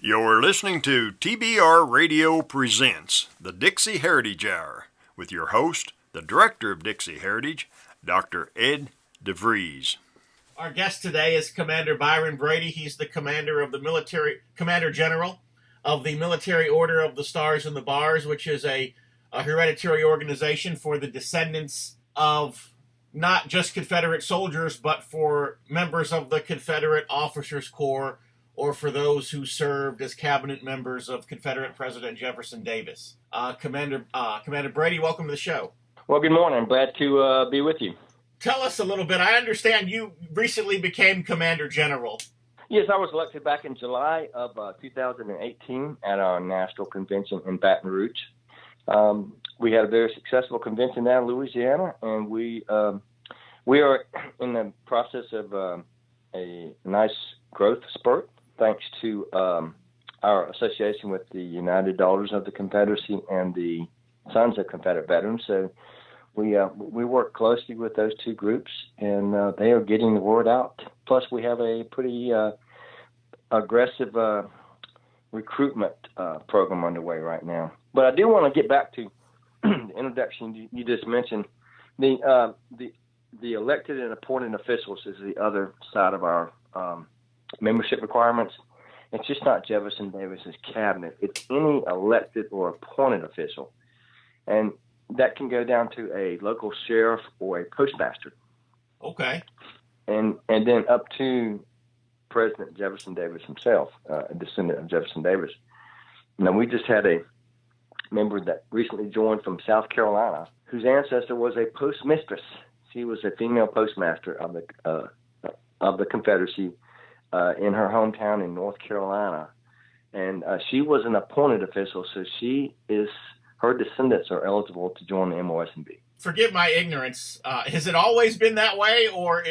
You're listening to TBR Radio Presents, the Dixie Heritage Hour, with your host, the Director of Dixie Heritage, Dr. Ed DeVries. Our guest today is Commander Byron Brady. He's the Commander General of the Military Order of the Stars and the Bars, which is a hereditary organization for the descendants of not just Confederate soldiers, but for members of the Confederate Officers Corps, or for those who served as cabinet members of Confederate President Jefferson Davis. Commander Brady, welcome to the show. Well, good morning. I'm glad to be with you. Tell us a little bit. I understand you recently became Commander General. Yes, I was elected back in July of 2018 at our national convention in Baton Rouge. We had a very successful convention down in Louisiana, and we are in the process of a nice growth spurt, thanks to our association with the United Daughters of the Confederacy and the Sons of Confederate Veterans. So we work closely with those two groups, and they are getting the word out. Plus, we have a pretty aggressive recruitment program underway right now. But I do want to get back to the introduction you just mentioned. The elected and appointed officials is the other side of our membership requirements. It's just not Jefferson Davis's cabinet. It's any elected or appointed official. And that can go down to a local sheriff or a postmaster. Okay. And then up to President Jefferson Davis himself, a descendant of Jefferson Davis. Now, we just had a member that recently joined from South Carolina, whose ancestor was a postmistress. She was a female postmaster of the Confederacy in her hometown in North Carolina. And she was an appointed official, so her descendants are eligible to join the MOS&B. Forgive my ignorance. Has it always been that way, or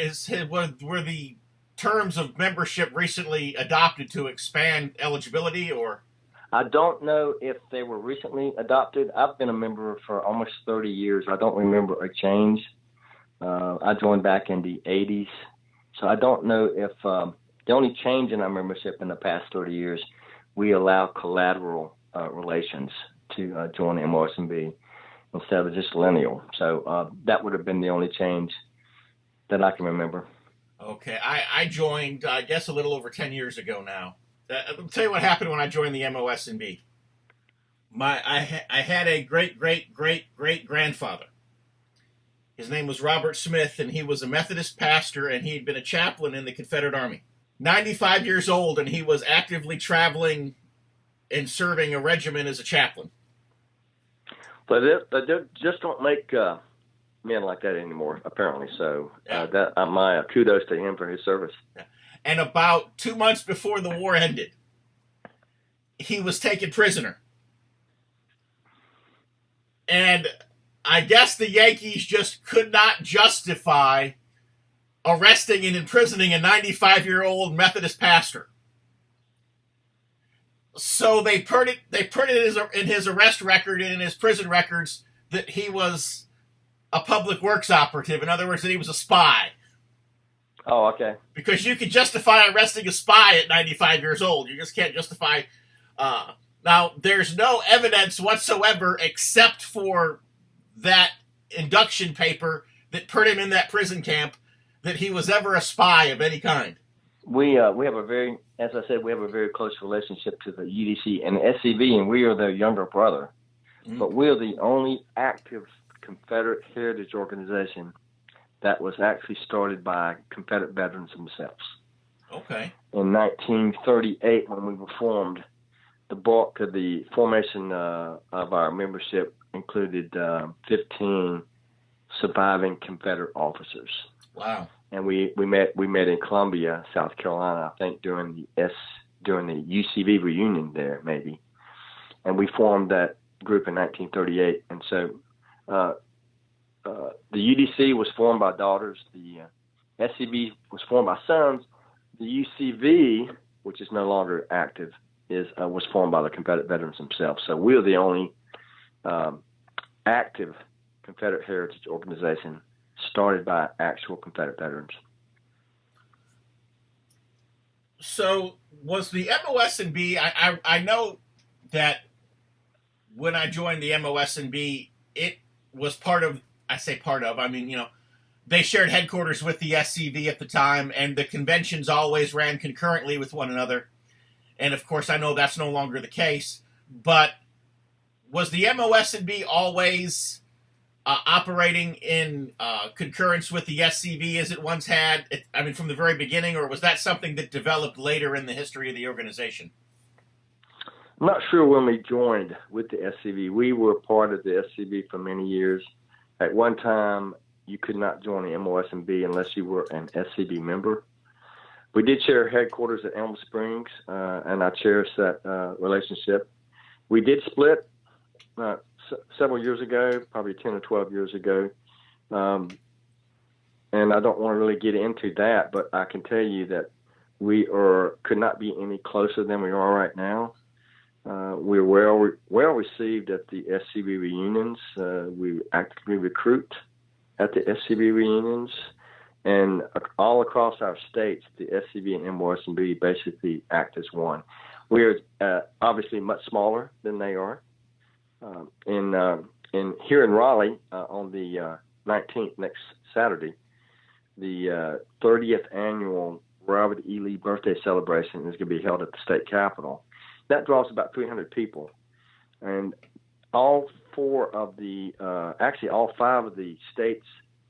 were the terms of membership recently adopted to expand eligibility? Or I don't know if they were recently adopted. I've been a member for almost 30 years. I don't remember a change. I joined back in the 80s, so I don't know if the only change in our membership in the past 30 years, we allow collateral relations to join the MOS&B instead of just lineal. So that would have been the only change that I can remember. Okay, I joined, I guess, a little over 10 years ago now. I'll tell you what happened when I joined the MOS&B. I had a great-great-great-great-grandfather. His name was Robert Smith, and he was a Methodist pastor, and he had been a chaplain in the Confederate Army. 95 years old, and he was actively traveling and serving a regiment as a chaplain. But they just don't make men like that anymore, apparently. So my kudos to him for his service. Yeah. And about 2 months before the war ended, he was taken prisoner. And I guess the Yankees just could not justify arresting and imprisoning a 95-year-old Methodist pastor. So they put it in his arrest record and in his prison records that he was a public works operative. In other words, that he was a spy. Oh, okay. Because you can justify arresting a spy at 95 years old. You just can't justify... Now, there's no evidence whatsoever except for that induction paper that put him in that prison camp that he was ever a spy of any kind. We have a very, as I said, we have a very close relationship to the UDC and the SCV, and we are their younger brother. Mm-hmm. But we are the only active Confederate heritage organization that was actually started by Confederate veterans themselves. Okay. In 1938, when we were formed, the bulk of the formation of our membership included 15 surviving Confederate officers. Wow. And we met in Columbia, South Carolina, I think during the UCV reunion there, maybe. And we formed that group in 1938. And so the UDC was formed by daughters. The SCV was formed by sons. The UCV, which is no longer active, was formed by the Confederate veterans themselves. So we're the only active Confederate heritage organization started by actual Confederate veterans. So was the MOS&B? I know that when I joined the MOS&B, it was part of. I say part of. I mean, they shared headquarters with the SCV at the time, and the conventions always ran concurrently with one another. And of course, I know that's no longer the case. But was the MOS&B always operating in concurrence with the SCV as it once had? From the very beginning, or was that something that developed later in the history of the organization? I'm not sure when we joined with the SCV. We were part of the SCV for many years. At one time, you could not join the MOS&B unless you were an SCV member. We did share headquarters at Elm Springs, and I cherish that relationship. We did split several years ago, probably 10 or 12 years ago. And I don't want to really get into that, but I can tell you that we could not be any closer than we are right now. We're well received at the SCV reunions. We actively recruit at the SCV reunions. And all across our states, the SCV and MOS&B basically act as one. We're obviously much smaller than they are. Here in Raleigh, on the 19th, next Saturday, the 30th annual Robert E. Lee birthday celebration is going to be held at the state capitol. That draws about 300 people. And all five of the state's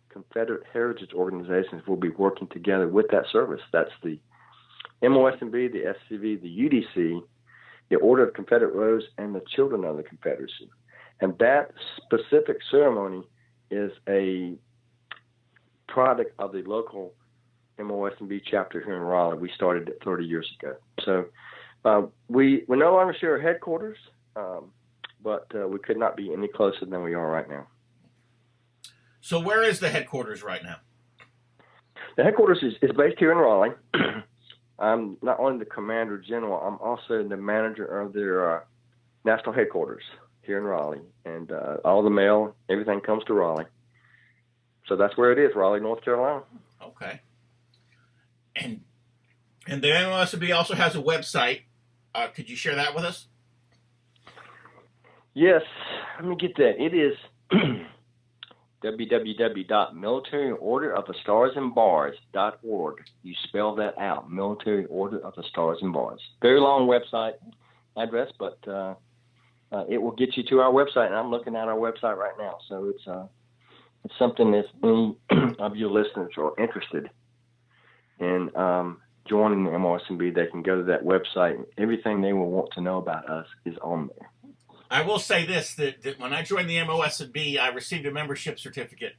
Confederate Heritage organizations will be working together with that service. That's the MOS&B, the SCV, the UDC, the Order of Confederate Rose, and the Children of the Confederacy. And that specific ceremony is a product of the local MOS&B chapter here in Raleigh. We started it 30 years ago. So we no longer share headquarters, but we could not be any closer than we are right now. So where is the headquarters right now? The headquarters is based here in Raleigh. I'm not only the Commander General, I'm also the manager of their national headquarters here in Raleigh. And all the mail, everything comes to Raleigh. So that's where it is, Raleigh, North Carolina. Okay. And the MOS&B also has a website. Could you share that with us? Yes. Let me get that. It is www.militaryorderofthestarsandbars.org. You spell that out, Military Order of the Stars and Bars. Very long website address, but it will get you to our website, and I'm looking at our website right now. So it's something that any of your listeners are interested in joining the MOS&B, they can go to that website. Everything they will want to know about us is on there. I will say this, that when I joined the MOS&B, I received a membership certificate.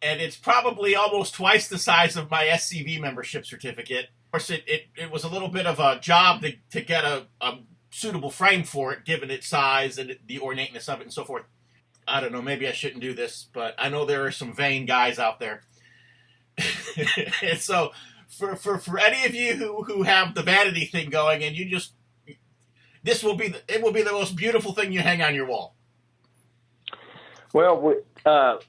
And it's probably almost twice the size of my SCV membership certificate. Of course, it was a little bit of a job to get a suitable frame for it, given its size and the ornateness of it and so forth. I don't know, maybe I shouldn't do this, but I know there are some vain guys out there. And so for any of you who have the vanity thing going, and it will be the most beautiful thing you hang on your wall. Well, our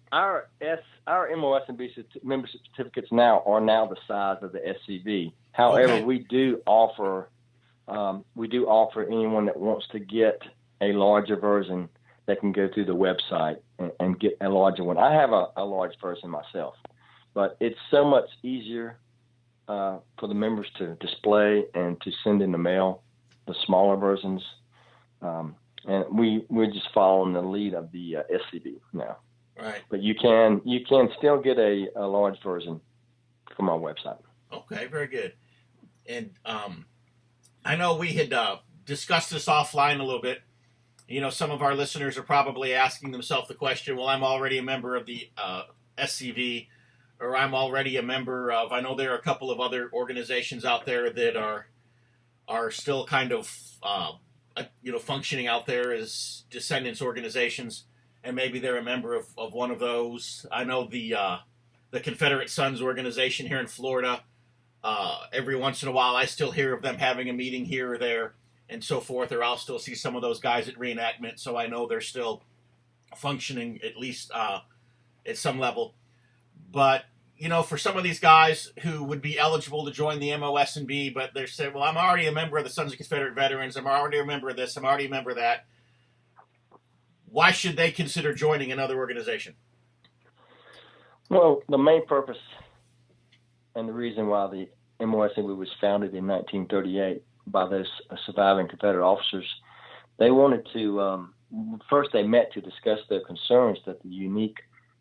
MOS&B membership certificates now are the size of the SCV. However, okay, we do offer anyone that wants to get a larger version, they can go through the website and get a larger one. I have a large version myself, but it's so much easier for the members to display and to send in the mail the smaller versions. And we're just following the lead of the SCV now. Right. But you can still get a large version from our website. Okay, very good. And I know we had discussed this offline a little bit. You know, some of our listeners are probably asking themselves the question, well, I'm already a member of the SCV, or I'm already a member of, I know there are a couple of other organizations out there that are still kind of, functioning out there as descendants organizations, and maybe they're a member of one of those. I know the Confederate Sons organization here in Florida, every once in a while I still hear of them having a meeting here or there and so forth, or I'll still see some of those guys at reenactment, so I know they're still functioning at least at some level. But for some of these guys who would be eligible to join the MOS&B, but they're saying, well, I'm already a member of the Sons of Confederate Veterans. I'm already a member of this. I'm already a member of that. Why should they consider joining another organization? Well, the main purpose and the reason why the MOS&B was founded in 1938 by those surviving Confederate officers, they wanted to, first they met to discuss their concerns that the unique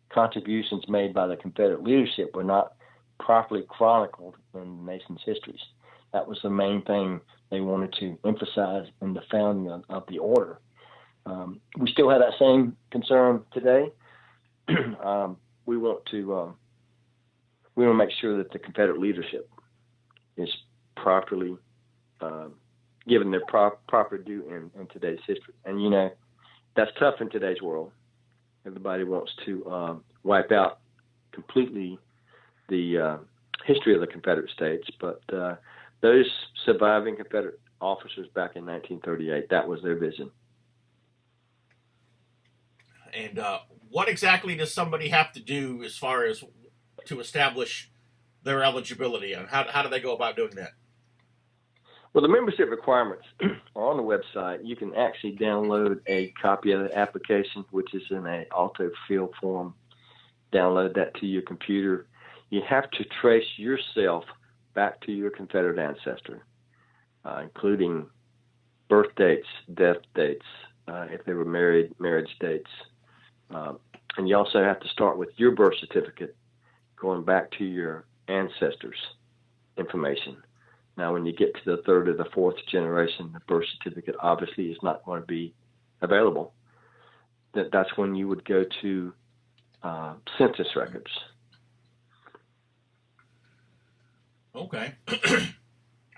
contributions made by the Confederate leadership were not properly chronicled in the nation's histories. That was the main thing they wanted to emphasize in the founding of the order. We still have that same concern today. We want to make sure that the Confederate leadership is properly given their proper due in today's history. And that's tough in today's world. Everybody wants to wipe out completely the history of the Confederate States, but those surviving Confederate officers back in 1938, that was their vision. And what exactly does somebody have to do as far as to establish their eligibility? And how do they go about doing that? Well, the membership requirements are on the website. You can actually download a copy of the application, which is in an auto-fill form. Download that to your computer. You have to trace yourself back to your Confederate ancestor, including birth dates, death dates, if they were married, marriage dates. And you also have to start with your birth certificate, going back to your ancestors' information. Now, when you get to the third or the fourth generation, the birth certificate obviously is not going to be available. That's when you would go to census records. Okay.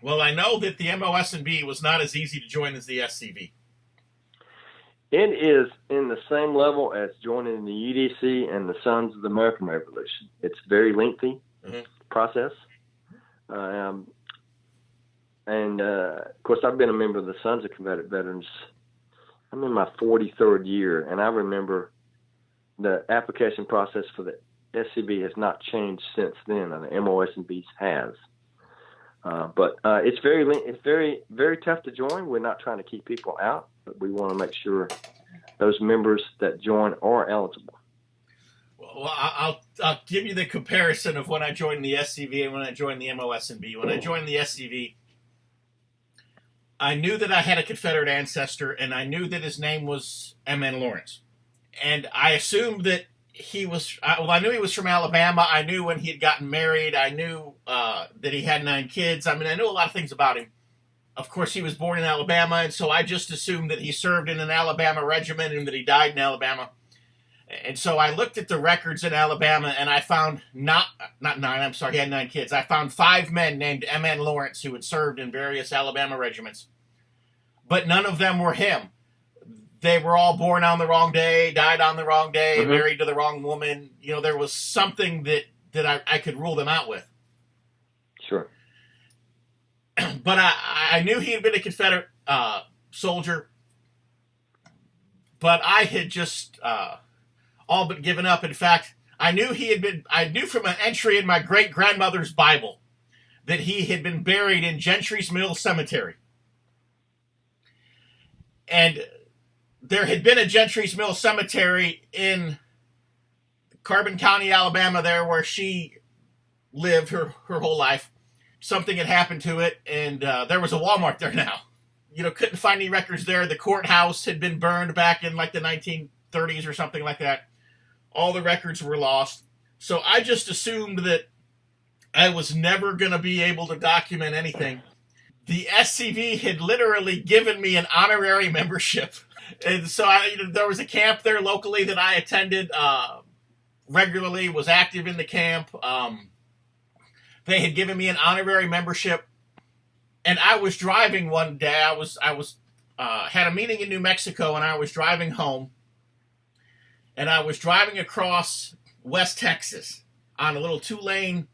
Well, I know that the MOS&B was not as easy to join as the SCV. It is in the same level as joining the UDC and the Sons of the American Revolution. It's a very lengthy process. Of course, I've been a member of the Sons of Confederate Veterans. I'm in my 43rd year, and I remember the application process for the SCV has not changed since then, and the MOS&B has. But it's very, very tough to join. We're not trying to keep people out, but we want to make sure those members that join are eligible. Well, I'll give you the comparison of when I joined the SCV and when I joined the MOS&B. When I joined the SCV, I knew that I had a Confederate ancestor, and I knew that his name was M.N. Lawrence. And I assumed that I knew he was from Alabama. I knew when he had gotten married. I knew that he had 9 kids. I mean, I knew a lot of things about him. Of course, he was born in Alabama, and so I just assumed that he served in an Alabama regiment and that he died in Alabama. And so I looked at the records in Alabama, and I found he had 9 kids. I found 5 men named M.N. Lawrence who had served in various Alabama regiments. But none of them were him. They were all born on the wrong day, died on the wrong day, married to the wrong woman. There was something that I could rule them out with. Sure. But I knew he had been a Confederate soldier, but I had just all but given up. In fact, I knew from an entry in my great-grandmother's Bible that he had been buried in Gentry's Mill Cemetery. And there had been a Gentry's Mill Cemetery in Carbon County, Alabama, there where she lived her whole life. Something had happened to it, and there was a Walmart there now. Couldn't find any records there. The courthouse had been burned back in like the 1930s or something like that. All the records were lost. So I just assumed that I was never going to be able to document anything. The SCV had literally given me an honorary membership. And so there was a camp there locally that I attended regularly, was active in the camp. They had given me an honorary membership. And I was driving one day. I was had a meeting in New Mexico, and I was driving home. And I was driving across West Texas on a little 2-lane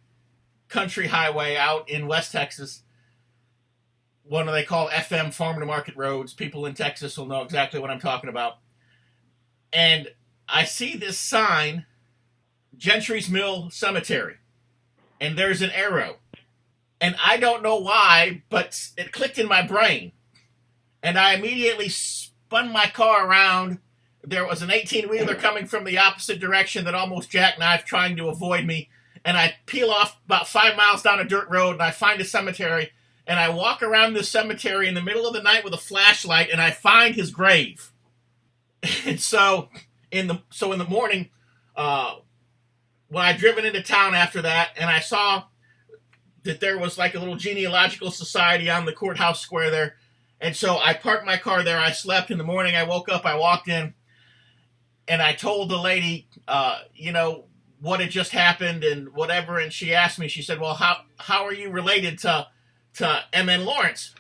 country highway out in West Texas. One they call FM, farm to market roads. People in Texas will know exactly what I'm talking about. And I see this sign, Gentry's Mill Cemetery. and there's an arrow. And I don't know why, but it clicked in my brain. And I immediately spun my car around. There was an 18-wheeler coming from the opposite direction that almost jackknifed, trying to avoid me. And I peel off about 5 miles down a dirt road, and I find a cemetery. And I walk around this cemetery in the middle of the night with a flashlight, and I find his grave. And so in the morning, when I'd driven into town after that, and I saw that there was like a little genealogical society on the courthouse square there. And so I parked my car there. I slept. In the morning, I woke up, I walked in, and I told the lady, what had just happened and whatever. And she asked me, she said, well, how are you related to M.N. Lawrence?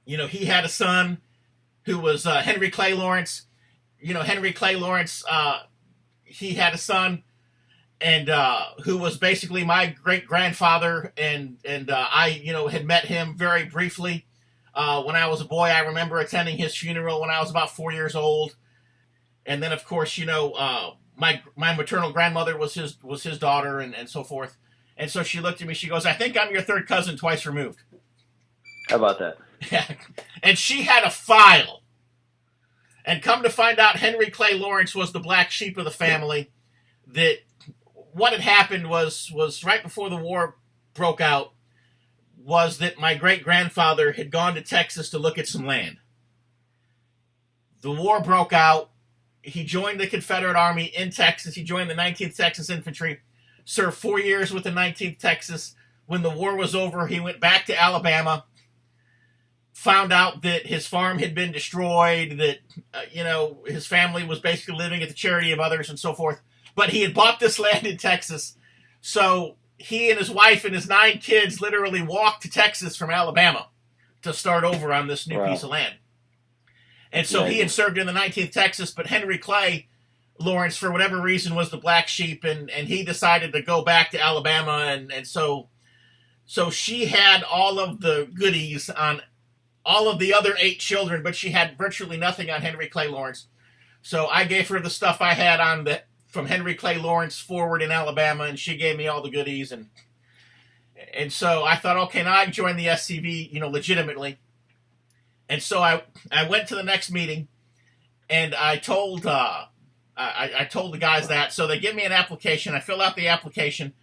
He had a son who was Henry Clay Lawrence. Henry Clay Lawrence, he had a son and who was basically my great-grandfather. And I, had met him very briefly. When I was a boy, I remember attending his funeral when I was about 4 years old. And then, of course, my maternal grandmother was his daughter and so forth. And so she looked at me, she goes, I think I'm your third cousin twice removed. How about that? Yeah. And she had a file. And come to find out, Henry Clay Lawrence was the black sheep of the family. That what had happened was right before the war broke out, was that my great-grandfather had gone to Texas to look at some land. The war broke out. He joined the Confederate Army in Texas. He joined the 19th Texas Infantry, served 4 years with the 19th Texas. When the war was over, he went back to Alabama, found out that his farm had been destroyed, that, his family was basically living at the charity of others and so forth. But he had bought this land in Texas, so he and his wife and his 9 kids literally walked to Texas from Alabama to start over on this new piece of land. And so he had served in the 19th Texas, but Henry Clay Lawrence, for whatever reason, was the black sheep, and he decided to go back to Alabama, and so she had all of the goodies on all of the other 8 children, but she had virtually nothing on Henry Clay Lawrence. So I gave her the stuff I had on from Henry Clay Lawrence forward in Alabama, and she gave me all the goodies, and so I thought, okay, now I can join the SCV, legitimately. And so I went to the next meeting, and I told I told the guys that. So they give me an application. I fill out the application.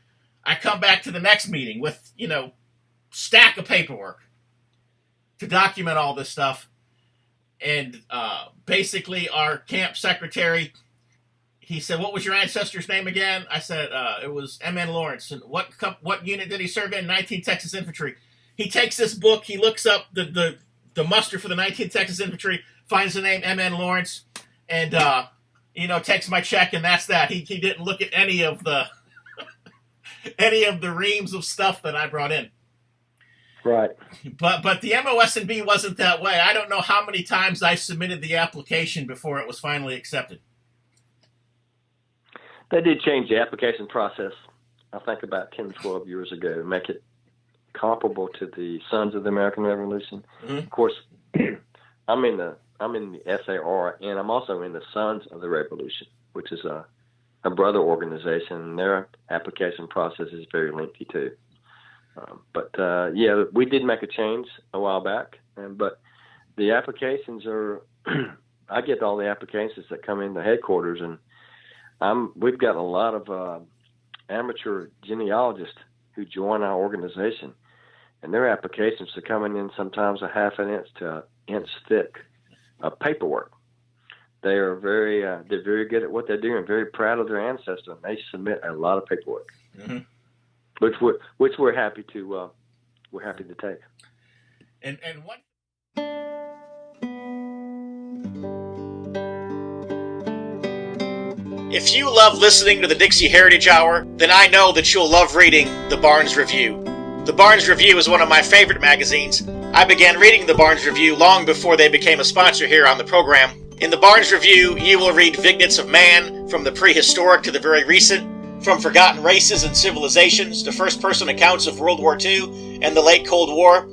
I come back to the next meeting with stack of paperwork to document all this stuff. And basically, our camp secretary, he said, "What was your ancestor's name again?" I said, "It was M.N. Lawrence." And what unit did he serve in? 19th Texas Infantry. He takes this book. He looks up the muster for the 19th Texas Infantry, finds the name M.N. Lawrence, and takes my check, and that's that. He didn't look at any of the reams of stuff that I brought in. Right. But the MOS&B wasn't that way. I don't know how many times I submitted the application before it was finally accepted. They did change the application process, I think about 10 to 12 years ago, to make it comparable to the Sons of the American Revolution. Mm-hmm. Of course, I'm in the SAR, and I'm also in the Sons of the Revolution, which is a brother organization, and their application process is very lengthy too. We did make a change a while back, but the applications are, I get all the applications that come into headquarters, and we've got a lot of amateur genealogists who join our organization, and their applications are coming in sometimes a half an inch to an inch thick of paperwork. They are they're very good at what they do and very proud of their ancestors, and they submit a lot of paperwork. Mm-hmm. Which we're happy to take. And what? If you love listening to the Dixie Heritage Hour, then I know that you'll love reading the Barnes Review. The Barnes Review is one of my favorite magazines. I began reading the Barnes Review long before they became a sponsor here on the program. In the Barnes Review, you will read vignettes of man, from the prehistoric to the very recent, from forgotten races and civilizations to first-person accounts of World War II and the late Cold War.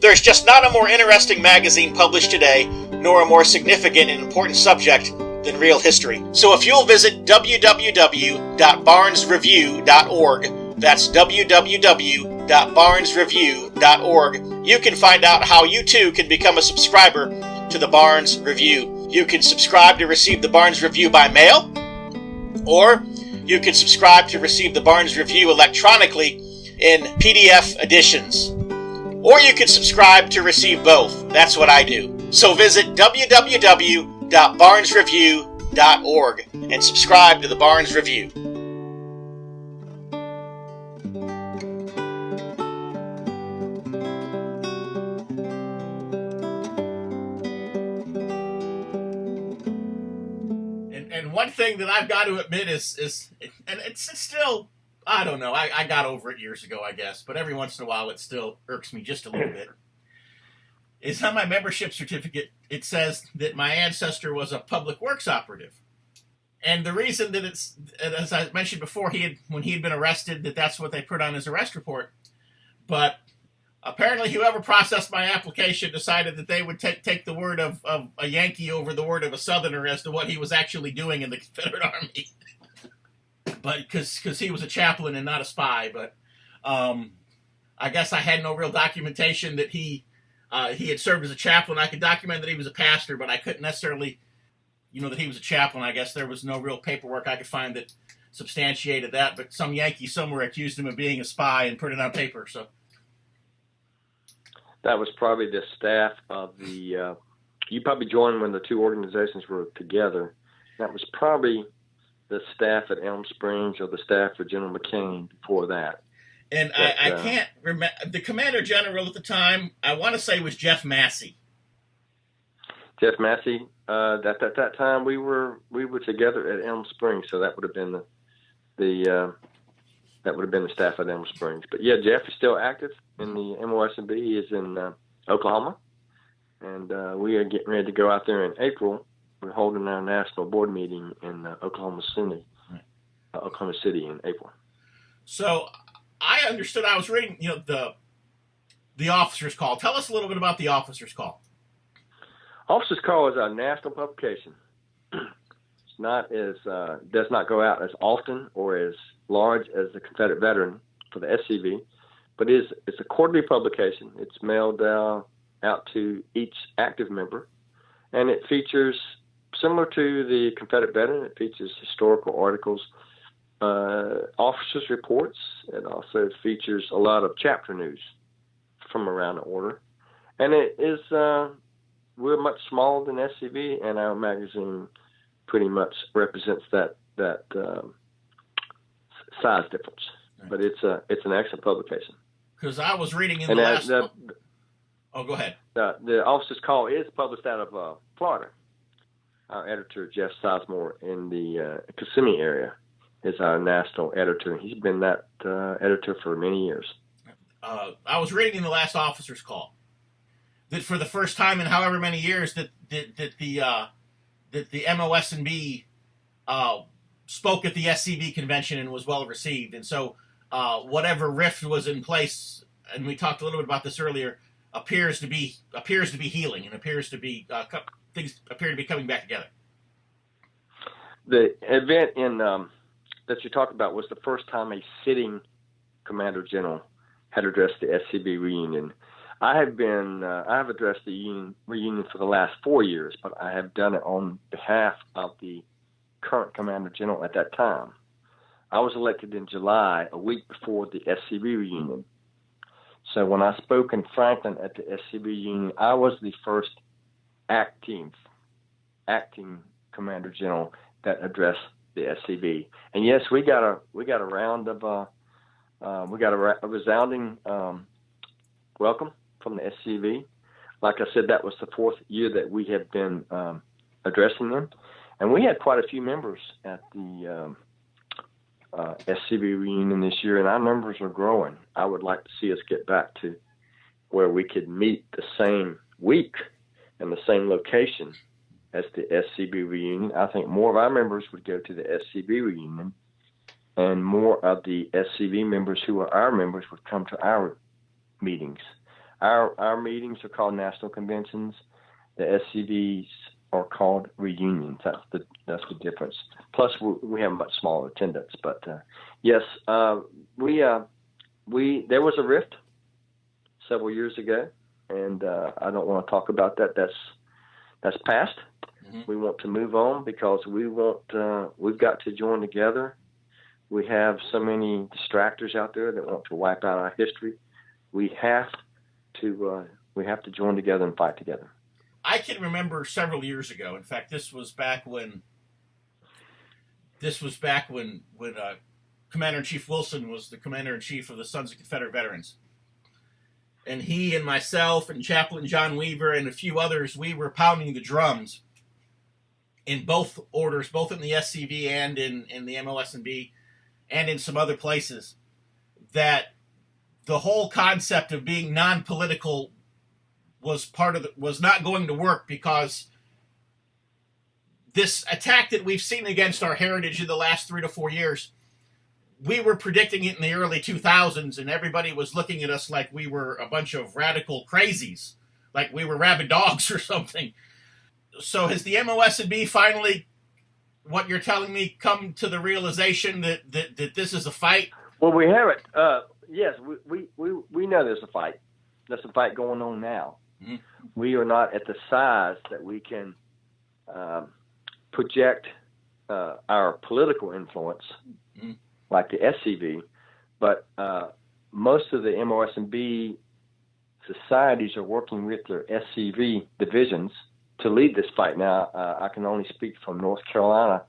There's just not a more interesting magazine published today, nor a more significant and important subject than real history. So if you'll visit www.barnesreview.org, That's www.barnesreview.org. You can find out how you too can become a subscriber to the Barnes Review. You can subscribe to receive the Barnes Review by mail, or you can subscribe to receive the Barnes Review electronically in PDF editions. Or you can subscribe to receive both. That's what I do. So visit www.barnesreview.org and subscribe to the Barnes Review. And one thing that I've got to admit is and it's still, I don't know, I got over it years ago, I guess, but every once in a while it still irks me just a little bit, is on my membership certificate, it says that my ancestor was a public works operative. And the reason that it's, as I mentioned before, when he had been arrested, that's what they put on his arrest report. But apparently whoever processed my application decided that they would take the word of a Yankee over the word of a Southerner as to what he was actually doing in the Confederate Army. But because he was a chaplain and not a spy. But I guess I had no real documentation that he had served as a chaplain. I could document that he was a pastor, but I couldn't necessarily, that he was a chaplain. I guess there was no real paperwork I could find that substantiated that. But some Yankee somewhere accused him of being a spy and put it on paper. So that was probably the staff of the. You probably joined when the two organizations were together. That was probably the staff at Elm Springs or the staff for General McCain before that. And I can't remember. The Commander General at the time, I want to say, was Jeff Massey. Jeff Massey. At that time, we were together at Elm Springs, so that would have been the staff at Elm Springs. But yeah, Jeff is still active in the MOS&B. He is in Oklahoma, and we are getting ready to go out there in April. We're holding our national board meeting in Oklahoma City in April. So I understood. I was reading, the officer's call. Tell us a little bit about the officer's call. Officer's call is a national publication. It's not as does not go out as often or as large as the Confederate Veteran for the SCV, but it's a quarterly publication. It's mailed out to each active member, and it features, similar to the Confederate Veteran, it features historical articles, officers' reports. It also features a lot of chapter news from around the order. And it is, we're much smaller than SCV, and our magazine pretty much represents that size difference. Right. But it's an excellent publication. Because I was reading in the last... go ahead. The officer's call is published out of Florida. Our editor, Jeff Sizemore, in the Kissimmee area, is our national editor. He's been that editor for many years. I was reading in the last officer's call that for the first time in however many years that the MOS&B spoke at the SCV convention and was well received. And so whatever rift was in place, and we talked a little bit about this earlier, appears to be healing and appears to be things appear to be coming back together. The event that you talked about was the first time a sitting Commander General had addressed the SCV reunion. I have addressed the reunion for the last 4 years, but I have done it on behalf of the current Commander General at that time. I was elected in July, a week before the SCV reunion. So when I spoke in Franklin at the SCV reunion, I was the first acting Commander General that addressed the SCV. And yes, we got a round of we got a resounding welcome from the SCV. Like I said, that was the fourth year that we have been addressing them, and we had quite a few members at the SCV reunion this year, and our numbers are growing. I would like to see us get back to where we could meet the same week and the same location as the SCV reunion. I think more of our members would go to the SCV reunion, and more of the SCV members who are our members would come to our meetings. Our meetings are called national conventions. The SCV's are called reunions. That's the difference. Plus, we have much smaller attendance. But yes, there was a rift several years ago, and I don't want to talk about that. That's past. Mm-hmm. We want to move on because we've got to join together. We have so many distractors out there that want to wipe out our history. We have to join together and fight together. I can remember several years ago. In fact, this was back when Commander-in-Chief Wilson was the Commander-in-Chief of the Sons of Confederate Veterans. And he and myself and Chaplain John Weaver and a few others, we were pounding the drums in both orders, both in the SCV and in the MOS&B and in some other places, that the whole concept of being non-political was not going to work, because this attack that we've seen against our heritage in the last 3 to 4 years, we were predicting it in the early 2000s, and everybody was looking at us like we were a bunch of radical crazies, like we were rabid dogs or something. So has the MOS&B finally, what you're telling me, come to the realization that this is a fight? Well, we have it. Yes, we know there's a fight. There's a fight going on now. Mm-hmm. We are not at the size that we can project our political influence, mm-hmm, like the SCV, but most of the MOS&B societies are working with their SCV divisions to lead this fight. Now, I can only speak from North Carolina,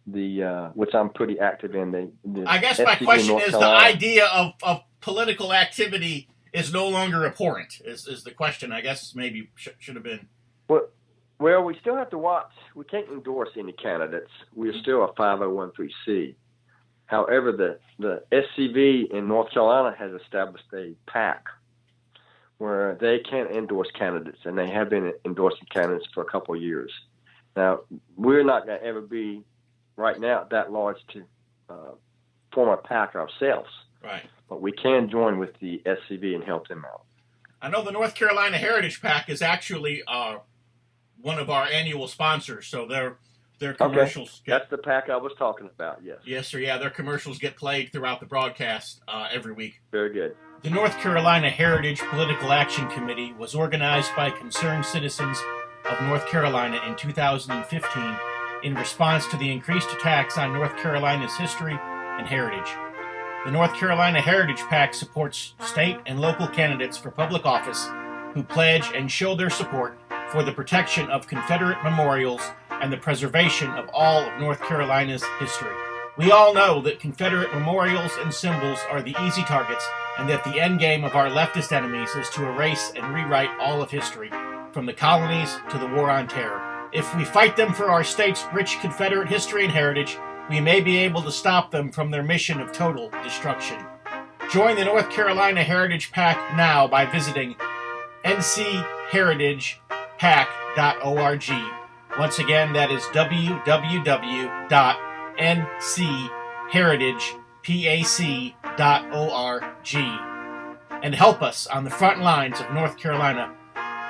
which I'm pretty active in. I guess my question is, the idea of political activity is no longer abhorrent, is the question. I guess maybe should have been. Well, we still have to watch. We can't endorse any candidates. We are still a 501(c). However, the SCV in North Carolina has established a PAC where they can endorse candidates, and they have been endorsing candidates for a couple of years. Now, we're not going to ever be, right now, that large to form a PAC ourselves. Right. But we can join with the SCV and help them out. I know the North Carolina Heritage PAC is actually one of our annual sponsors, so their commercials. Okay. That's the PAC I was talking about, yes. Yes, sir, yeah, their commercials get played throughout the broadcast every week. Very good. The North Carolina Heritage Political Action Committee was organized by concerned citizens of North Carolina in 2015 in response to the increased attacks on North Carolina's history and heritage. The North Carolina Heritage PAC supports state and local candidates for public office who pledge and show their support for the protection of Confederate memorials and the preservation of all of North Carolina's history. We all know that Confederate memorials and symbols are the easy targets, and that the end game of our leftist enemies is to erase and rewrite all of history, from the colonies to the War on Terror. If we fight them for our state's rich Confederate history and heritage, we may be able to stop them from their mission of total destruction. Join the North Carolina Heritage PAC now by visiting ncheritagepac.org. Once again, that is www.ncheritagepac.org. And help us on the front lines of North Carolina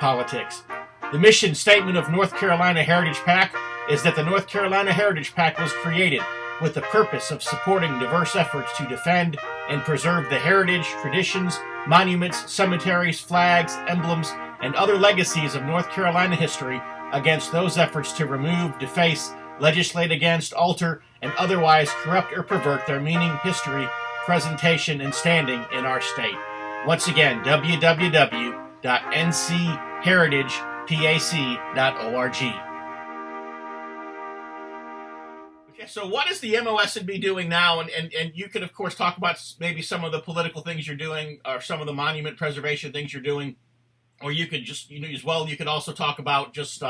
politics. The mission statement of North Carolina Heritage PAC is that the North Carolina Heritage PAC was created with the purpose of supporting diverse efforts to defend and preserve the heritage, traditions, monuments, cemeteries, flags, emblems, and other legacies of North Carolina history against those efforts to remove, deface, legislate against, alter, and otherwise corrupt or pervert their meaning, history, presentation, and standing in our state. Once again, www.ncheritagepac.org. Okay, so what is the MOS&B doing now? And you could, of course, talk about maybe some of the political things you're doing, or some of the monument preservation things you're doing, or you could just, as well, you could also talk about just,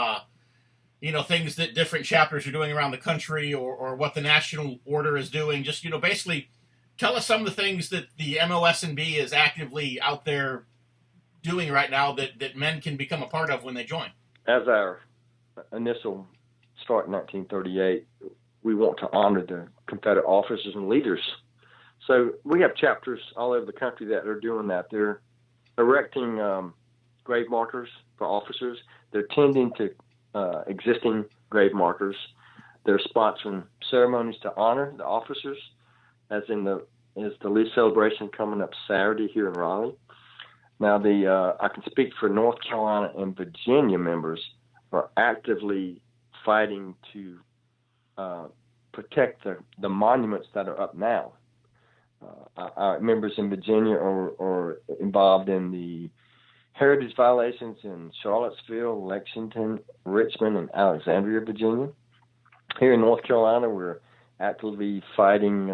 things that different chapters are doing around the country, or what the national order is doing. Just, basically tell us some of the things that the MOS&B is actively out there doing right now that men can become a part of when they join. As our initial start in 1938, we want to honor the Confederate officers and leaders. So we have chapters all over the country that are doing that. They're erecting grave markers for officers. They're tending to existing grave markers. They're sponsoring ceremonies to honor the officers, as the Lee celebration coming up Saturday here in Raleigh. Now, I can speak for North Carolina and Virginia members are actively fighting to protect the monuments that are up now. Our members in Virginia are involved in the heritage violations in Charlottesville, Lexington, Richmond, and Alexandria, Virginia. Here in North Carolina, we're actively fighting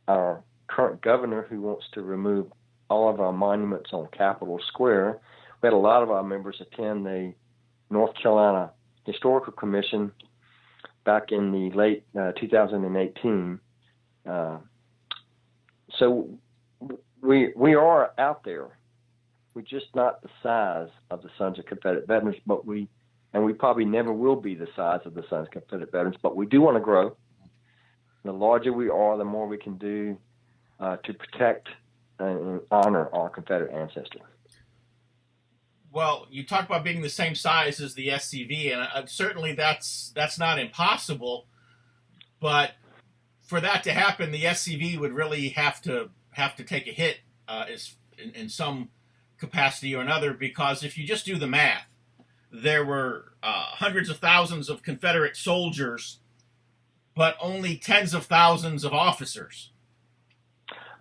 our current governor who wants to remove all of our monuments on Capitol Square. We had a lot of our members attend the North Carolina Historical Commission back in the late 2018. So we are out there. We're just not the size of the Sons of Confederate Veterans, and we probably never will be the size of the Sons of Confederate Veterans, but we do want to grow. The larger we are, the more we can do to protect and honor our Confederate ancestry. Well, you talk about being the same size as the SCV, and certainly that's not impossible. But for that to happen, the SCV would really have to take a hit in some capacity or another, because if you just do the math, there were hundreds of thousands of Confederate soldiers, but only tens of thousands of officers.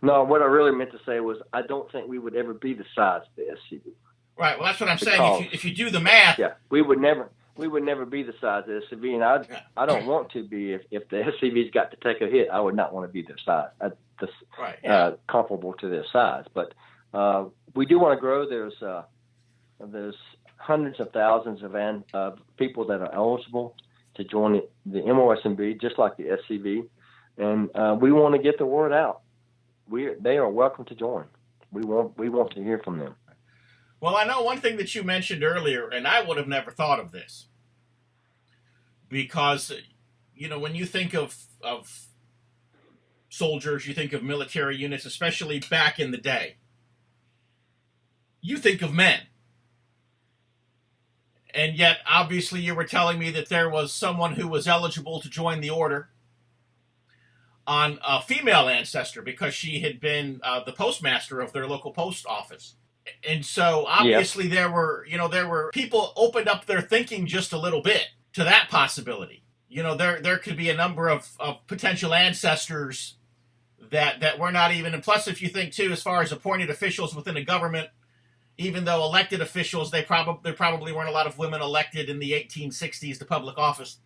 No, what I really meant to say was I don't think we would ever be the size of the SCV. Right. Well, that's what I'm saying. If you do the math, yeah, we would never be the size of the SCV, and I don't want to be. If the SCV's got to take a hit, I would not want to be their size, comparable to their size. But we do want to grow. There's hundreds of thousands of people that are eligible to join the MOS&B, just like the SCV, and we want to get the word out. They are welcome to join. We want to hear from them. Well, I know one thing that you mentioned earlier, and I would have never thought of this, because when you think of soldiers, you think of military units, especially back in the day. You think of men. And yet, obviously, you were telling me that there was someone who was eligible to join the order on a female ancestor because she had been the postmaster of their local post office. And so, obviously, there were people opened up their thinking just a little bit to that possibility. There could be a number of potential ancestors that were not even, and plus, if you think, too, as far as appointed officials within a government, even though elected officials, there probably weren't a lot of women elected in the 1860s to public office.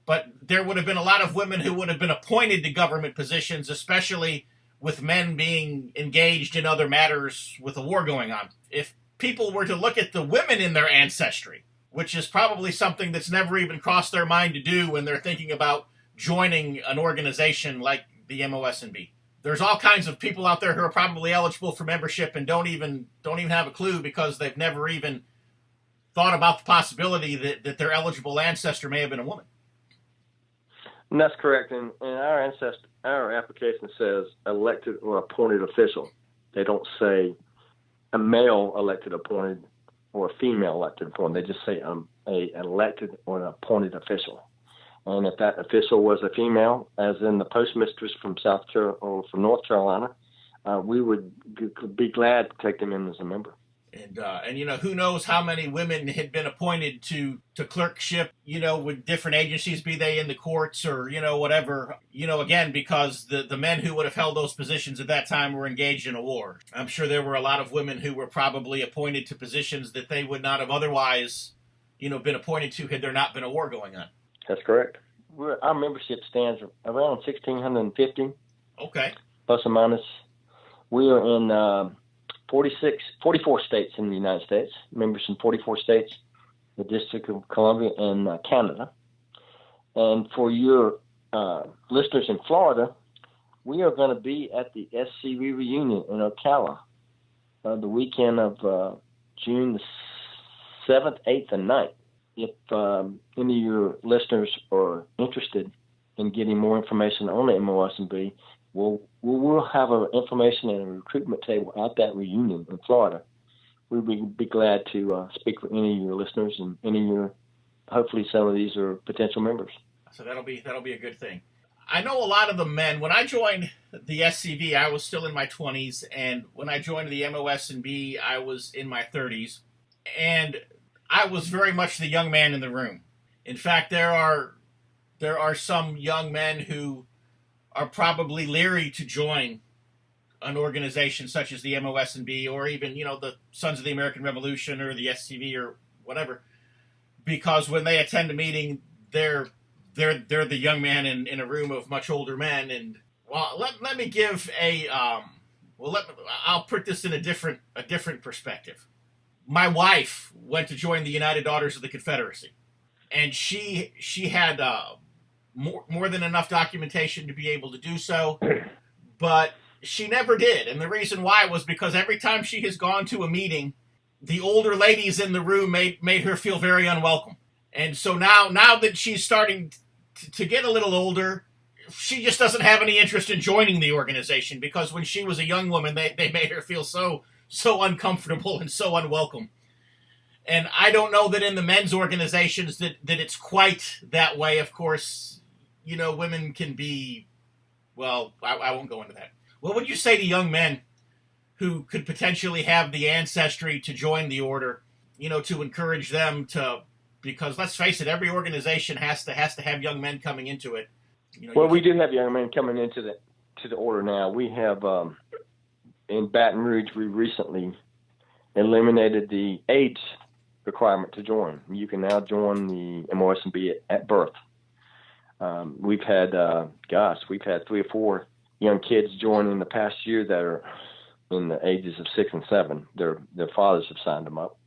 But there would have been a lot of women who would have been appointed to government positions, especially with men being engaged in other matters with a war going on. If people were to look at the women in their ancestry, which is probably something that's never even crossed their mind to do when they're thinking about joining an organization like the MOS&B. There's all kinds of people out there who are probably eligible for membership and don't even have a clue because they've never even thought about the possibility that their eligible ancestor may have been a woman. And that's correct. And our application says elected or appointed official. They don't say a male elected appointed or a female elected appointed. They just say an elected or an appointed official. And if that official was a female, as in the postmistress from South Carolina or from North Carolina, we would be glad to take them in as a member. And who knows how many women had been appointed to clerkship, with different agencies, be they in the courts or, whatever, again, because the men who would have held those positions at that time were engaged in a war. I'm sure there were a lot of women who were probably appointed to positions that they would not have otherwise, been appointed to had there not been a war going on. That's correct. Our membership stands around 1,650. Okay. Plus or minus. We are in 44 states in the United States, members in 44 states, the District of Columbia, and Canada. And for your listeners in Florida, we are going to be at the SCV reunion in Ocala the weekend of June the 7th, 8th, and 9th. If any of your listeners are interested in getting more information on the MOS&B, we'll have an information and a recruitment table at that reunion in Florida. We would be glad to speak with any of your listeners and any of your hopefully some of these are potential members. So that'll be a good thing. I know a lot of the men. When I joined the SCV, I was still in my 20s, and when I joined the MOS&B, I was in my 30s, and I was very much the young man in the room. In fact, there are some young men who are probably leery to join an organization such as the MOS&B or even, the Sons of the American Revolution or the SCV or whatever, because when they attend a meeting, they're the young man in a room of much older men. And let me give I'll put this in a different perspective. My wife went to join the United Daughters of the Confederacy, and she had more than enough documentation to be able to do so, but she never did. And the reason why was because every time she has gone to a meeting, the older ladies in the room made her feel very unwelcome. And so now that she's starting to get a little older, she just doesn't have any interest in joining the organization, because when she was a young woman, they made her feel so uncomfortable and so unwelcome. And I don't know that in the men's organizations that it's quite that way. Of course, women can be, well, I won't go into that. What would you say to young men who could potentially have the ancestry to join the order, to encourage them to, because let's face it, every organization has to have young men coming into it. We do have young men coming into the order now. We have, in Baton Rouge, we recently eliminated the age requirement to join. You can now join the MOS&B at birth. We've had 3 or 4 young kids join in the past year that are in the ages of 6 and 7. Their fathers have signed them up,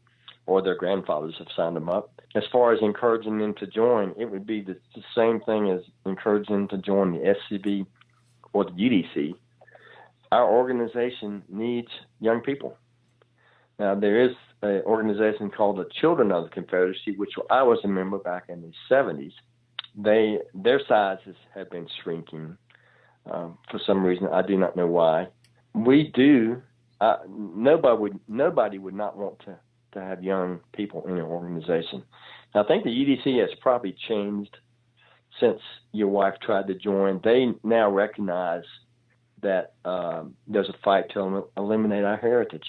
or their grandfathers have signed them up. As far as encouraging them to join, it would be the same thing as encouraging them to join the SCV or the UDC. Our organization needs young people. Now, there is an organization called the Children of the Confederacy, which I was a member back in the 70s. Their sizes have been shrinking for some reason. I do not know why. We do. Nobody would not want to have young people in an organization. I think the UDC has probably changed since your wife tried to join. They now recognize that there's a fight to eliminate our heritage.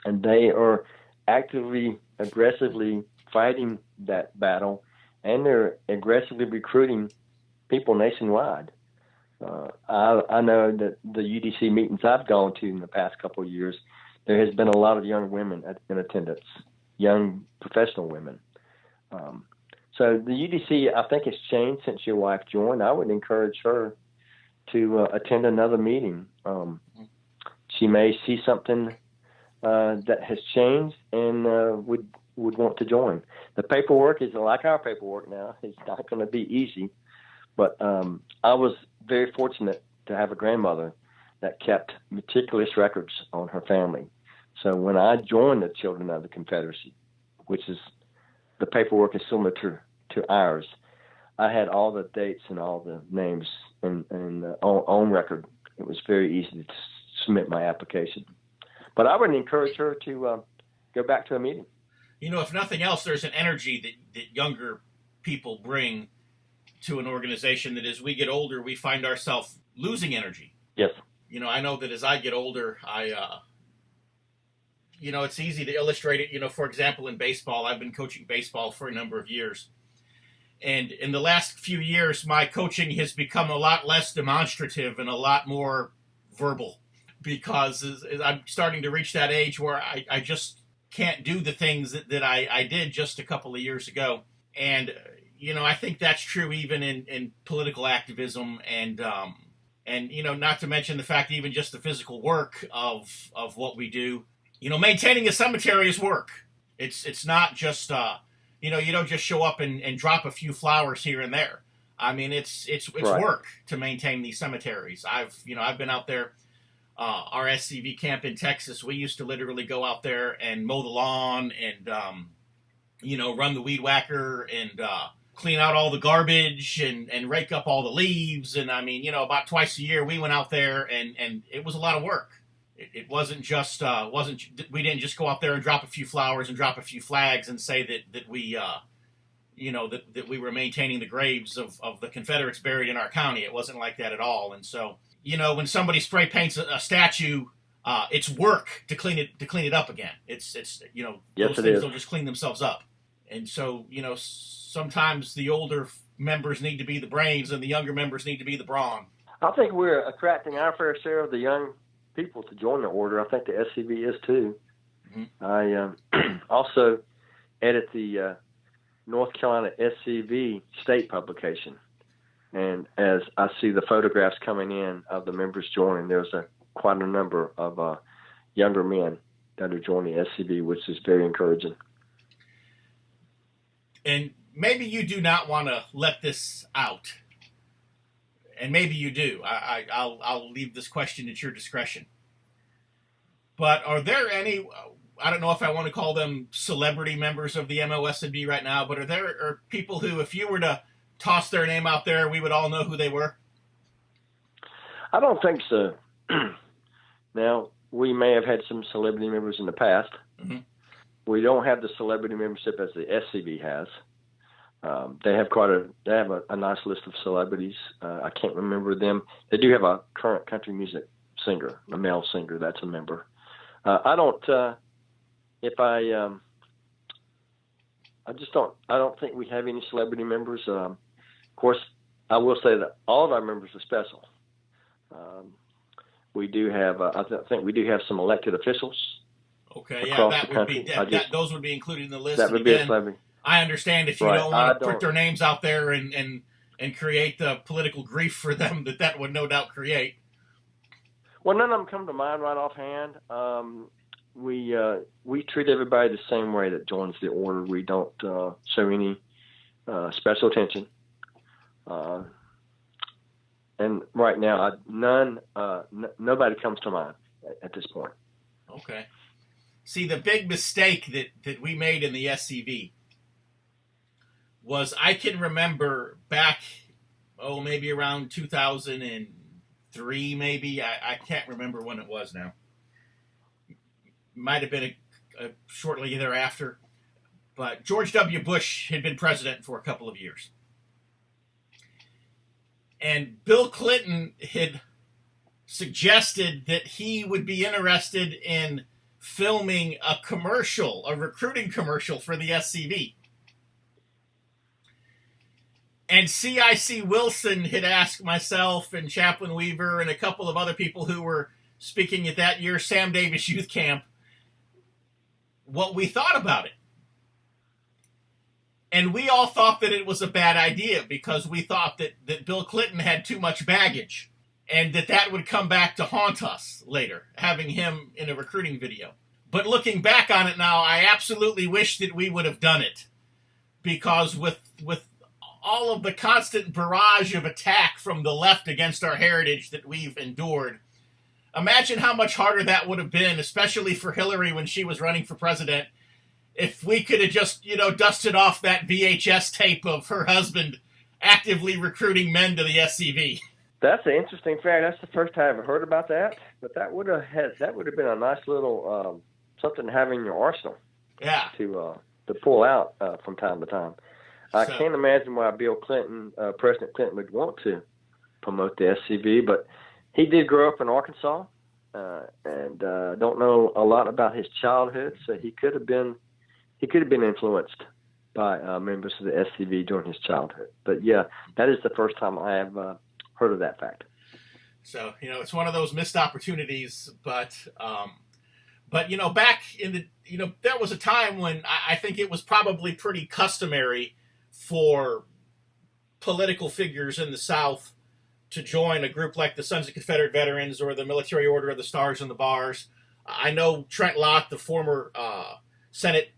And they are actively, aggressively fighting that battle, and they're aggressively recruiting people nationwide. I know that the UDC meetings I've gone to in the past couple of years, there has been a lot of young women in attendance, young professional women. So the UDC, I think, has changed since your wife joined. I would encourage her to attend another meeting. She may see something that has changed and would want to join. The paperwork is like our paperwork now. It's not going to be easy. But I was very fortunate to have a grandmother that kept meticulous records on her family. So when I joined the Children of the Confederacy, which is the paperwork is similar to ours, I had all the dates and all the names and on record. It was very easy to submit my application. But I would encourage her to go back to a meeting. If nothing else, there's an energy that younger people bring to an organization that as we get older, we find ourselves losing energy. Yes. I know that as I get older, it's easy to illustrate it. For example, in baseball, I've been coaching baseball for a number of years. And in the last few years, my coaching has become a lot less demonstrative and a lot more verbal, because as I'm starting to reach that age where I just can't do the things that I did just a couple of years ago. And, I think that's true even in political activism and not to mention the fact that even just the physical work of what we do. Maintaining a cemetery is work. It's not just, you don't just show up and drop a few flowers here and there. I mean, it's right. Work to maintain these cemeteries. I've been out there, our SCV camp in Texas. We used to literally go out there and mow the lawn and, run the weed whacker and, clean out all the garbage and rake up all the leaves. And I mean, about twice a year we went out there and it was a lot of work. It wasn't just, we didn't just go out there and drop a few flowers and drop a few flags and say that we that we were maintaining the graves of the Confederates buried in our county. It wasn't like that at all. And so, when somebody spray paints a statue, it's work to clean it up again. It's Yes, those it things is. don't just clean themselves up. And so, sometimes the older members need to be the brains and the younger members need to be the brawn. I think we're attracting our fair share of the young people to join the order. I think the SCV is too. Mm-hmm. I also edit the North Carolina SCV state publication. And as I see the photographs coming in of the members joining, there's quite a number of younger men that are joining the SCV, which is very encouraging. And maybe you do not want to let this out, and maybe you do. I'll leave this question at your discretion. But are there any, I don't know if I want to call them celebrity members of the MOS&B right now, but are there people who, if you were to toss their name out there, we would all know who they were? I don't think so. Now, we may have had some celebrity members in the past. Mm-hmm. We don't have the celebrity membership as the SCV has. They have a nice list of celebrities. I can't remember them. They do have a current country music singer, a male singer that's a member. I don't think we have any celebrity members. Of course, I will say that all of our members are special. We do have, I think we do have some elected officials. Okay, yeah, that would be those would be included in the list. That would be a celebrity. I understand if you don't want to put their names out there and create the political grief for them that would no doubt create. Well, none of them come to mind right offhand. We treat everybody the same way that joins the order. We don't show any special attention. And right now, nobody comes to mind at this point. Okay. See, the big mistake that we made in the SCV was, I can remember back, maybe around 2003, maybe. I can't remember when it was now. Might have been shortly thereafter. But George W. Bush had been president for a couple of years. And Bill Clinton had suggested that he would be interested in filming a recruiting commercial for the SCV. And CIC Wilson had asked myself and Chaplain Weaver and a couple of other people who were speaking at that year's Sam Davis Youth Camp what we thought about it. And we all thought that it was a bad idea because we thought that Bill Clinton had too much baggage and that would come back to haunt us later, having him in a recruiting video. But looking back on it now, I absolutely wish that we would have done it, because with all of the constant barrage of attack from the left against our heritage that we've endured, imagine how much harder that would have been, especially for Hillary when she was running for president, if we could have just, dusted off that VHS tape of her husband actively recruiting men to the SCV. That's an interesting fact. That's the first time I ever heard about that. But that would have been a nice little something to have in your arsenal. Yeah. To pull out from time to time. I can't imagine why President Clinton would want to promote the SCV, but he did grow up in Arkansas, and don't know a lot about his childhood, so he could have been influenced by members of the SCV during his childhood. But yeah, that is the first time I have heard of that fact. So, it's one of those missed opportunities, but back in the, there was a time when I think it was probably pretty customary for political figures in the South to join a group like the Sons of Confederate Veterans or the Military Order of the Stars and the Bars. I know Trent Lott, the former Senate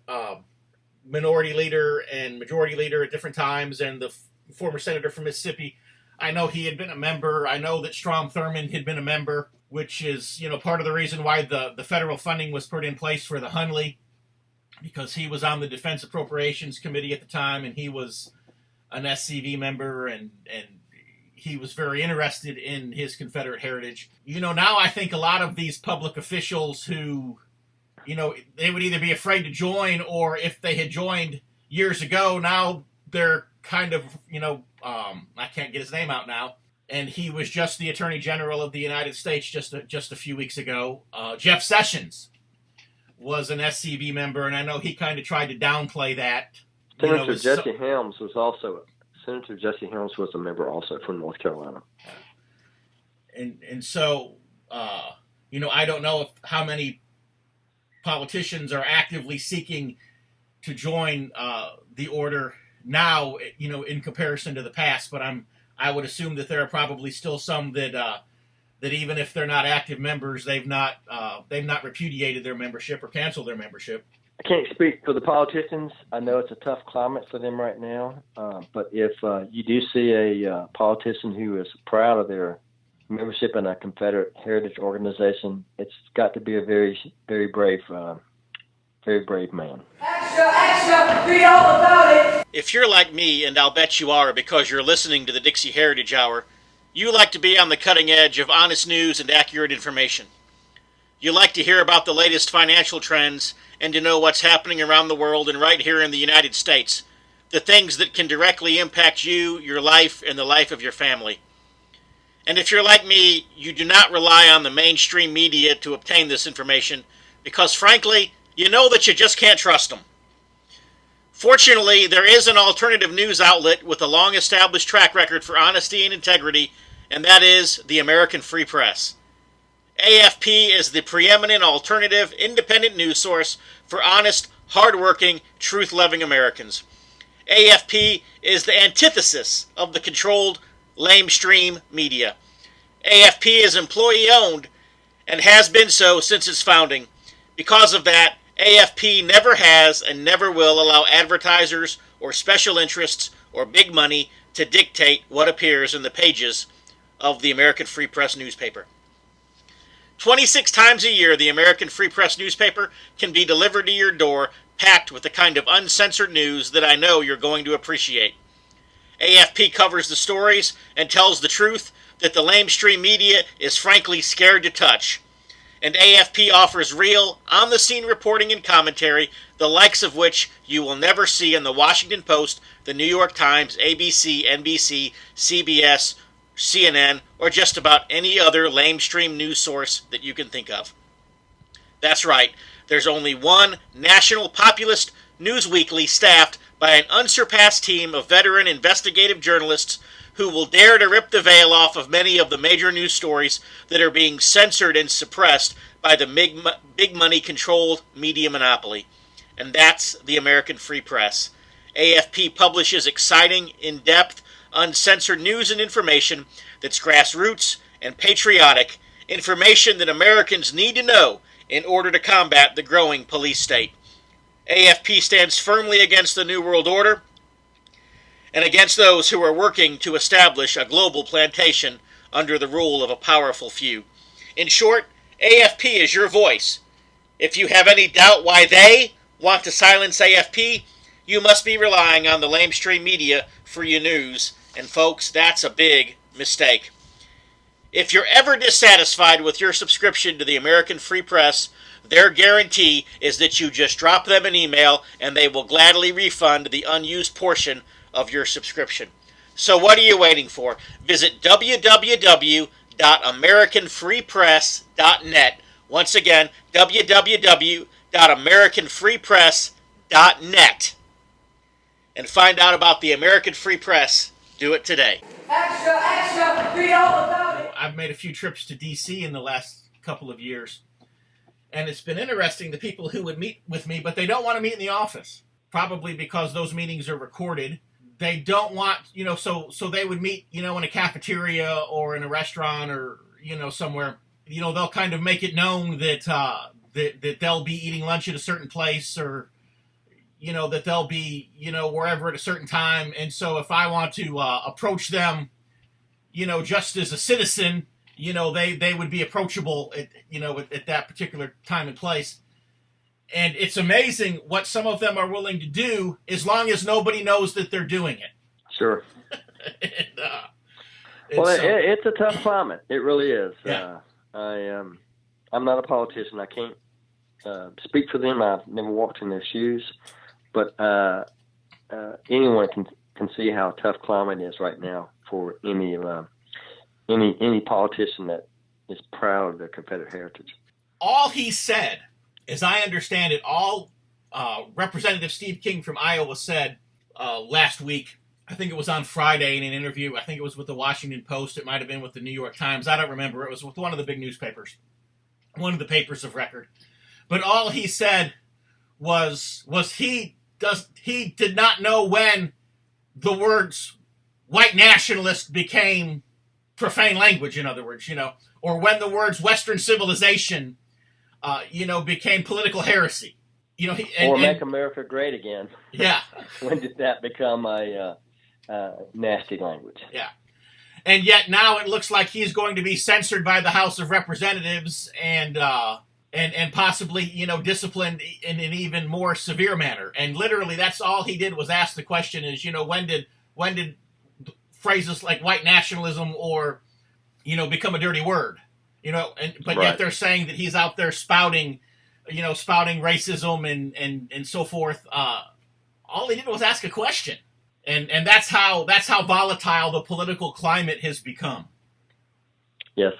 minority leader and majority leader at different times, and the former senator from Mississippi, I know he had been a member. I know that Strom Thurmond had been a member, which is, part of the reason why the federal funding was put in place for the Hunley, because he was on the Defense Appropriations Committee at the time, and he was an SCV member, and he was very interested in his Confederate heritage. Now I think a lot of these public officials who, they would either be afraid to join, or if they had joined years ago, now their kind of, I can't get his name out now, and he was just the Attorney General of the United States just a few weeks ago. Jeff Sessions was an SCV member, and I know he kind of tried to downplay that. Senator Jesse Helms was a member also from North Carolina. And so, I don't know how many politicians are actively seeking to join the order now, in comparison to the past. But I would assume that there are probably still some that even if they're not active members, they've not repudiated their membership or canceled their membership. I can't speak for the politicians. I know it's a tough climate for them right now. But if you do see a politician who is proud of their membership in a Confederate Heritage organization, it's got to be a very, very brave man. Extra, read all about it. If you're like me, and I'll bet you are because you're listening to the Dixie Heritage Hour, you like to be on the cutting edge of honest news and accurate information. You like to hear about the latest financial trends and to know what's happening around the world and right here in the United States, the things that can directly impact you, your life, and the life of your family. And if you're like me, you do not rely on the mainstream media to obtain this information because, frankly, you know that you just can't trust them. Fortunately, there is an alternative news outlet with a long-established track record for honesty and integrity, and that is the American Free Press. AFP is the preeminent alternative independent news source for honest, hard-working, truth-loving Americans. AFP is the antithesis of the controlled, lamestream media. AFP is employee-owned and has been so since its founding. Because of that, AFP never has and never will allow advertisers or special interests or big money to dictate what appears in the pages of the American Free Press newspaper. 26 times a year, the American Free Press newspaper can be delivered to your door, packed with the kind of uncensored news that I know you're going to appreciate. AFP covers the stories and tells the truth that the lamestream media is frankly scared to touch. And AFP offers real, on-the-scene reporting and commentary, the likes of which you will never see in the Washington Post, the New York Times, ABC, NBC, CBS, CNN, or just about any other lamestream news source that you can think of. That's right, there's only one national populist news weekly staffed by an unsurpassed team of veteran investigative journalists who will dare to rip the veil off of many of the major news stories that are being censored and suppressed by the big money controlled media monopoly. And that's the American Free Press. AFP publishes exciting, in-depth, uncensored news and information that's grassroots and patriotic, information that Americans need to know in order to combat the growing police state. AFP stands firmly against the New World Order and against those who are working to establish a global plantation under the rule of a powerful few. In short, AFP is your voice. If you have any doubt why they want to silence AFP, you must be relying on the lamestream media for your news, and folks, that's a big mistake. If you're ever dissatisfied with your subscription to the American Free Press, their guarantee is that you just drop them an email and they will gladly refund the unused portion of your subscription. So what are you waiting for? Visit www.americanfreepress.net. Once again, www.americanfreepress.net. And find out about the American Free Press. Do it today. Extra, read all about it. I've made a few trips to D.C. in the last couple of years. And it's been interesting, the people who would meet with me, but they don't want to meet in the office. Probably because those meetings are recorded. They don't want, so they would meet, in a cafeteria or in a restaurant or, somewhere. They'll kind of make it known that that they'll be eating lunch at a certain place or, that they'll be, wherever at a certain time. And so if I want to approach them, just as a citizen, they would be approachable at that particular time and place. And it's amazing what some of them are willing to do as long as nobody knows that they're doing it. Sure. It's a tough climate. It really is. Yeah. I'm not a politician. I can't speak for them. I've never walked in their shoes. But anyone can can see how tough climate is right now for any politician that is proud of their Confederate heritage. All he said, as I understand it, all Representative Steve King from Iowa said last week, I think it was on Friday in an interview, I think it was with the Washington Post, it might have been with the New York Times, I don't remember, it was with one of the big newspapers, one of the papers of record. But all he said was he did not know when the words white nationalist became profane language, in other words, or when the words Western civilization, became political heresy. Make America great again. Yeah. When did that become a nasty language? Yeah. And yet now it looks like he's going to be censored by the House of Representatives and possibly, disciplined in an even more severe manner. And literally that's all he did was ask the question is, when did phrases like white nationalism or, become a dirty word, but right. Yet they're saying that he's out there spouting racism and so forth. All he did was ask a question. And that's how volatile the political climate has become. Yes.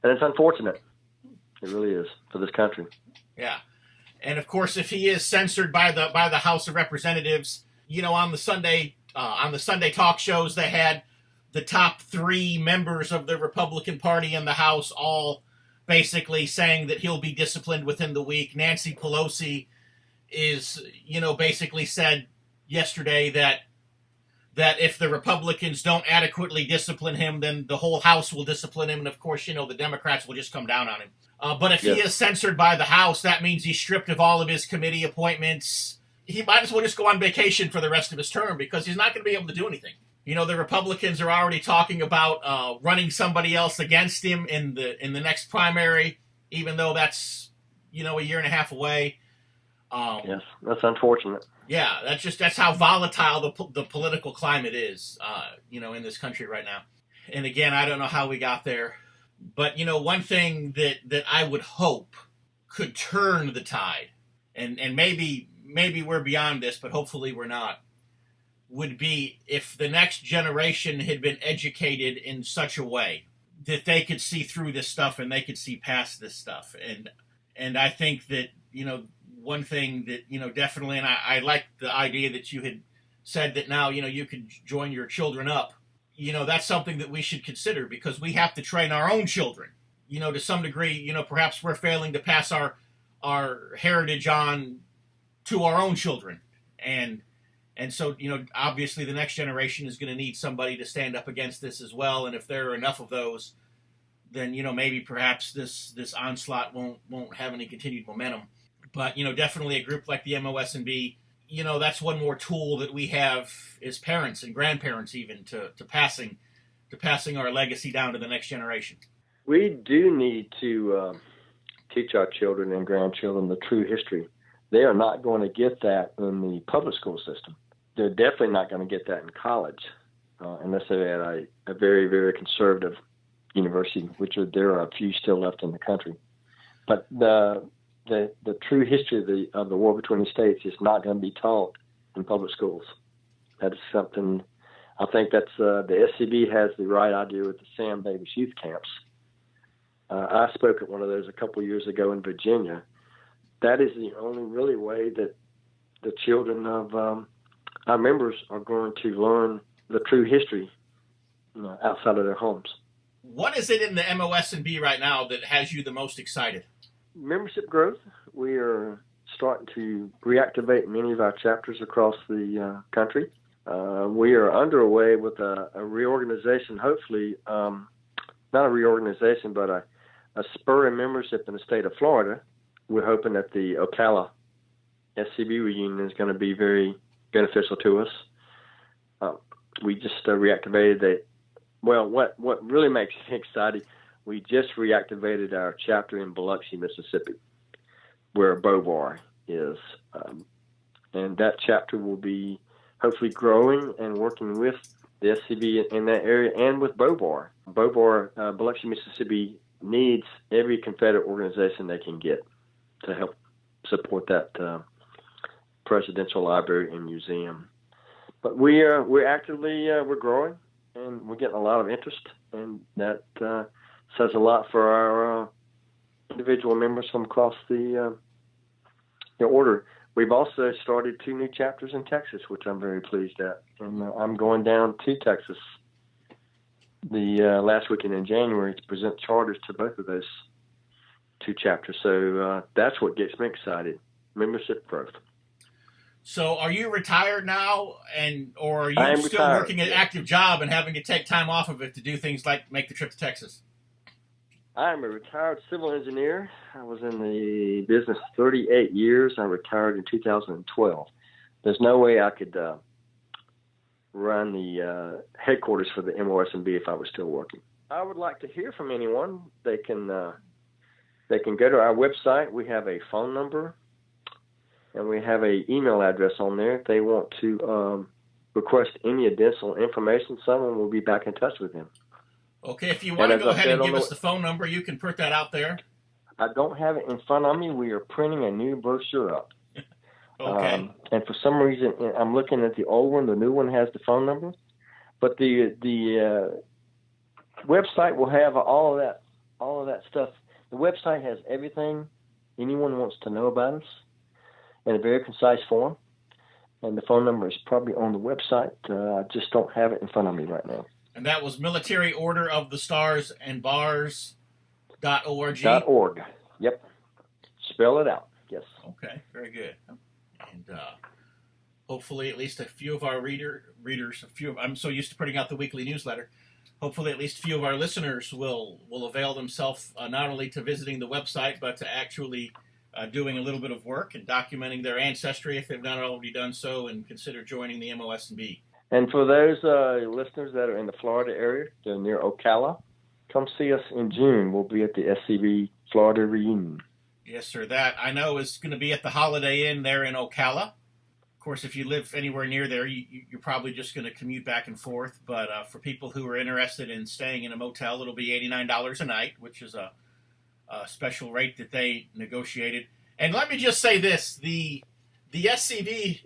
And it's unfortunate. It really is for this country. Yeah. And of course, if he is censored by the House of Representatives, on the Sunday talk shows, they had the top 3 members of the Republican Party in the House all basically saying that he'll be disciplined within the week. Nancy Pelosi is, basically said yesterday that if the Republicans don't adequately discipline him, then the whole House will discipline him. And of course, the Democrats will just come down on him. But if he is censored by the House, that means he's stripped of all of his committee appointments. He might as well just go on vacation for the rest of his term because he's not going to be able to do anything. The Republicans are already talking about running somebody else against him in the next primary, even though that's, a year and a half away. Yes, that's unfortunate. Yeah, that's how volatile the political climate is, in this country right now. And again, I don't know how we got there. But, one thing that I would hope could turn the tide, and maybe we're beyond this, but hopefully we're not, would be if the next generation had been educated in such a way that they could see through this stuff and they could see past this stuff. And I think that, one thing that, definitely, and I like the idea that you had said that now, you could join your children up. That's something that we should consider because we have to train our own children, to some degree. Perhaps we're failing to pass our heritage on to our own children. And so, obviously the next generation is going to need somebody to stand up against this as well. And if there are enough of those, then, maybe perhaps this onslaught won't have any continued momentum. But, definitely a group like the MOS&B, that's one more tool that we have as parents and grandparents even to passing our legacy down to the next generation. We do need to teach our children and grandchildren the true history. They are not going to get that in the public school system. They're definitely not going to get that in college unless they're at a very, very conservative university, which there are a few still left in the country. But the true history of the war between the states is not going to be taught in public schools. That is something, I think that's the SCV has the right idea with the Sam Davis youth camps. I spoke at one of those a couple years ago in Virginia. That is the only really way that the children of our members are going to learn the true history outside of their homes. What is it in the MOS&B right now that has you the most excited? Membership growth. We are starting to reactivate many of our chapters across the country. We are underway with a reorganization, hopefully, not a reorganization, but a spur in membership in the state of Florida. We're hoping that the Ocala SCV reunion is going to be very beneficial to us. We just reactivated what really makes me exciting, we just reactivated our chapter in Biloxi, Mississippi, where Beauvoir is. And that chapter will be hopefully growing and working with the SCV in that area and with Beauvoir. Biloxi, Mississippi needs every Confederate organization they can get to help support that presidential library and museum. But we're actively we're growing, and we're getting a lot of interest, and that says a lot for our individual members from across the order. We've also started 2 new chapters in Texas, which I'm very pleased at, and I'm going down to Texas the last weekend in January to present charters to both of those 2 chapters. So that's what gets me excited: membership growth. So are you retired now, or are you still retired, working an active job and having to take time off of it to do things like make the trip to Texas? I am a retired civil engineer. I was in the business 38 years. I retired in 2012. There's no way I could run the headquarters for the MOS&B if I was still working. I would like to hear from anyone. They can go to our website. We have a phone number, and we have an email address on there. If they want to request any additional information, someone will be back in touch with them. Okay, if you want to go ahead and give us the phone number, you can put that out there. I don't have it in front of me. We are printing a new brochure up. Okay. And for some reason, I'm looking at the old one. The new one has the phone number. But the website will have all of that stuff. The website has everything anyone wants to know about us in a very concise form. And the phone number is probably on the website. I just don't have it in front of me right now. And that was Military Order of the Stars and Bars.org. .org. Yep. Spell it out. Yes. Okay. Very good. And hopefully, at least a few of our readers. I'm so used to putting out the weekly newsletter. Hopefully, at least a few of our listeners will avail themselves not only to visiting the website, but to actually doing a little bit of work and documenting their ancestry if they've not already done so, and consider joining the MOS&B. And for those listeners that are in the Florida area, they're near Ocala, come see us in June. We'll be at the SCV Florida Reunion. Yes, sir. That I know is going to be at the Holiday Inn there in Ocala. Of course, if you live anywhere near there, you're probably just going to commute back and forth. But for people who are interested in staying in a motel, it'll be $89 a night, which is a special rate that they negotiated. And let me just say this: the SCV,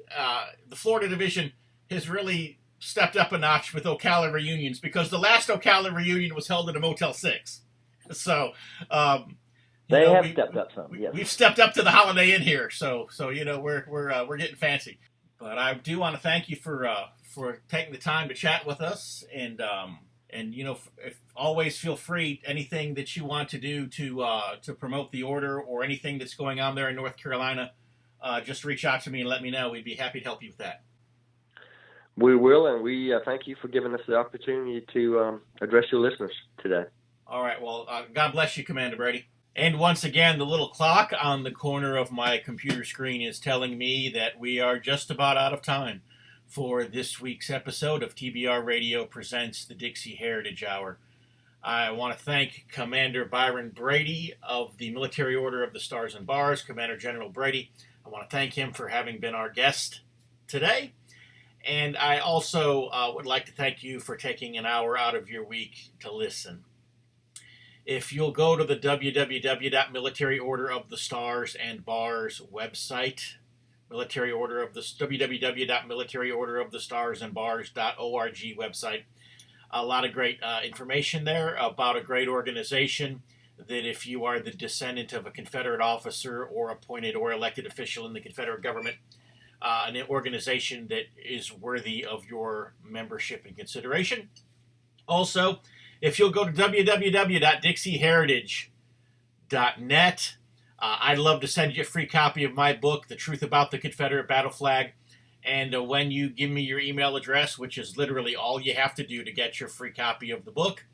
the Florida division, has really stepped up a notch with Ocala reunions, because the last Ocala reunion was held at a Motel 6. So they have stepped up some. Yes. We've stepped up to the Holiday Inn here, so we're getting fancy. But I do want to thank you for taking the time to chat with us, and always feel free. Anything that you want to do to promote the order or anything that's going on there in North Carolina, just reach out to me and let me know. We'd be happy to help you with that. We will, and we thank you for giving us the opportunity to address your listeners today. All right. Well, God bless you, Commander Brady. And once again, the little clock on the corner of my computer screen is telling me that we are just about out of time for this week's episode of TBR Radio Presents the Dixie Heritage Hour. I want to thank Commander Byron Brady of the Military Order of the Stars and Bars, Commander General Brady. I want to thank him for having been our guest today. And I also would like to thank you for taking an hour out of your week to listen. If you'll go to the www.militaryorderofthestarsandbars website, www.militaryorderofthestarsandbars.org website, a lot of great information there about a great organization that if you are the descendant of a Confederate officer or appointed or elected official in the Confederate government, an organization that is worthy of your membership and consideration. Also, if you'll go to www.dixieheritage.net, I'd love to send you a free copy of my book, The Truth About the Confederate Battle Flag. And when you give me your email address, which is literally all you have to do to get your free copy of the book,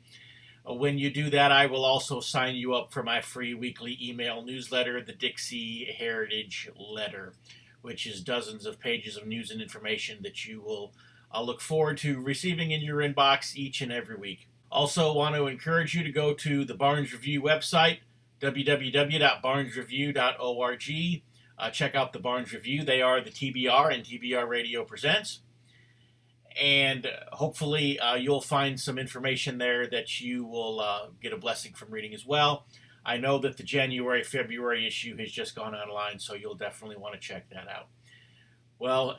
when you do that, I will also sign you up for my free weekly email newsletter, the Dixie Heritage Letter, which is dozens of pages of news and information that you will look forward to receiving in your inbox each and every week. Also want to encourage you to go to the Barnes Review website, www.barnesreview.org. Check out the Barnes Review. They are the TBR and TBR Radio Presents. And hopefully you'll find some information there that you will get a blessing from reading as well. I know that the January-February issue has just gone online, so you'll definitely want to check that out. Well,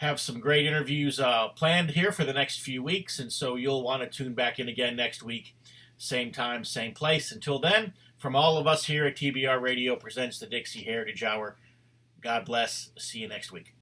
have some great interviews planned here for the next few weeks, and so you'll want to tune back in again next week, same time, same place. Until then, from all of us here at TBR Radio Presents the Dixie Heritage Hour, God bless. See you next week.